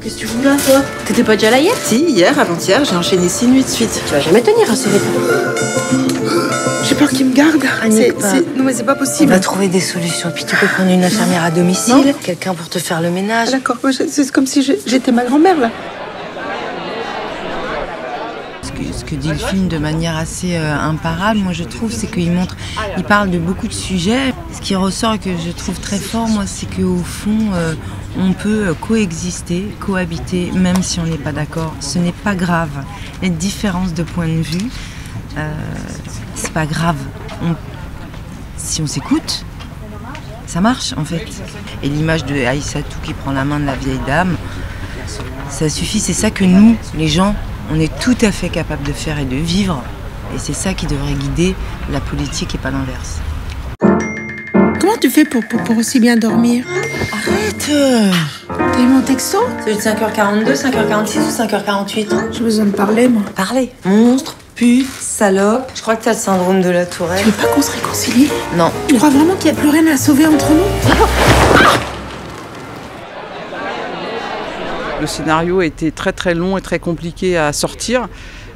Qu'est-ce que tu fous là, toi? T'étais pas déjà là hier? Si, hier, avant-hier, j'ai enchaîné 6 nuits de suite. Tu vas jamais tenir à ce rythme. J'ai peur qu'il me garde. Non mais c'est pas On possible. va trouver des solutions. Puis tu peux prendre une infirmière à domicile, quelqu'un pour te faire le ménage. D'accord, c'est comme si j'étais ma grand-mère là. Ce que dit le film de manière assez imparable, moi je trouve, c'est qu'il parle de beaucoup de sujets. Ce qui ressort et que je trouve très fort, moi, c'est qu'au fond, on peut coexister, cohabiter, même si on n'est pas d'accord. Ce n'est pas grave. Les différences de point de vue, c'est pas grave. Si on s'écoute, ça marche en fait. Et l'image de Aïssatou qui prend la main de la vieille dame, ça suffit. C'est ça que nous, les gens, on est tout à fait capable de faire et de vivre. Et c'est ça qui devrait guider la politique et pas l'inverse. Comment tu fais pour aussi bien dormir? Arrête! T'as eu mon texto? C'est de 5h42, 5h46 ou 5h48? J'ai besoin de parler, moi. Parlez. Monstre, pute, salope. Je crois que t'as le syndrome de la tourelle. Tu veux pas qu'on se réconcilie? Non. Tu crois vraiment qu'il n'y a plus rien à sauver entre nous? Le scénario était très très long et très compliqué à sortir,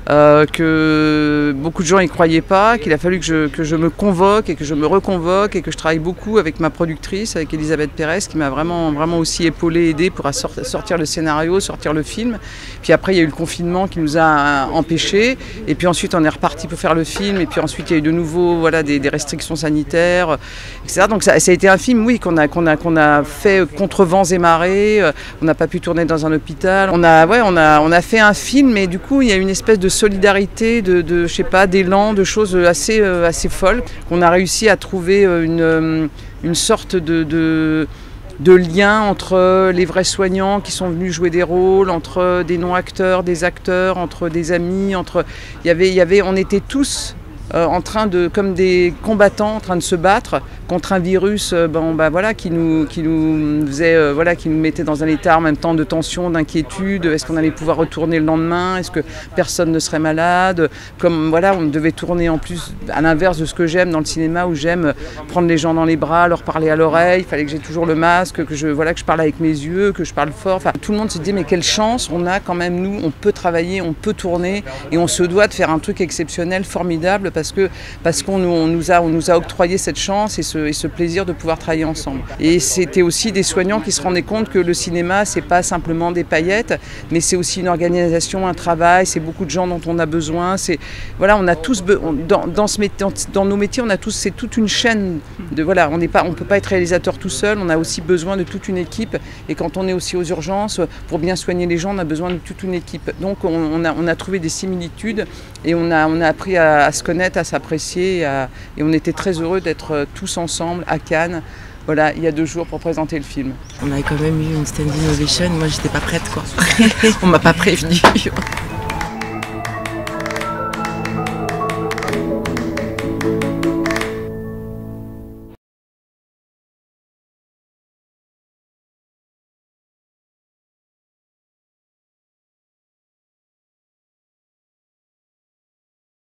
que beaucoup de gens n'y croyaient pas, qu'il a fallu que je me convoque et que je me reconvoque et que je travaille beaucoup avec ma productrice, avec Elisabeth Pérez, qui m'a vraiment aussi épaulé, aidé pour sortir le scénario, sortir le film. Puis après il y a eu le confinement qui nous a empêchés, et puis ensuite on est reparti pour faire le film, et puis ensuite il y a eu de nouveau des restrictions sanitaires, etc. Donc ça a été un film, oui, qu'on a fait contre vents et marées. On n'a pas pu tourner dans un hôpital. On a fait un film, mais du coup il y a une espèce de solidarité, je sais pas, d'élan, de choses assez folles, qu'on a réussi à trouver une sorte de lien entre les vrais soignants qui sont venus jouer des rôles, entre des non-acteurs, des acteurs, entre des amis, on était tous en train comme des combattants en train de se battre contre un virus qui nous faisait qui nous mettait dans un état en même temps de tension, d'inquiétude. Est-ce qu'on allait pouvoir retourner le lendemain? Est-ce que personne ne serait malade? On devait tourner en plus à l'inverse de ce que j'aime dans le cinéma, où j'aime prendre les gens dans les bras, leur parler à l'oreille. Il fallait que j'ai toujours le masque, que je parle avec mes yeux, que je parle fort. Enfin, tout le monde se dit mais quelle chance on a quand même, nous, on peut travailler, on peut tourner, et on se doit de faire un truc exceptionnel, formidable, parce qu'on nous a octroyé cette chance et ce plaisir de pouvoir travailler ensemble. Et c'était aussi des soignants qui se rendaient compte que le cinéma, c'est pas simplement des paillettes, mais c'est aussi une organisation, un travail, c'est beaucoup de gens dont on a besoin. On a tous dans nos métiers, c'est toute une chaîne on peut pas être réalisateur tout seul, on a aussi besoin de toute une équipe, et quand on est aussi aux urgences, pour bien soigner les gens, on a besoin de toute une équipe. Donc on a trouvé des similitudes, et on a appris à se connaître, à s'apprécier, et on était très heureux d'être tous ensemble à Cannes, il y a 2 jours pour présenter le film. On avait quand même eu une standing ovation, moi j'étais pas prête quoi. On m'a pas prévenue.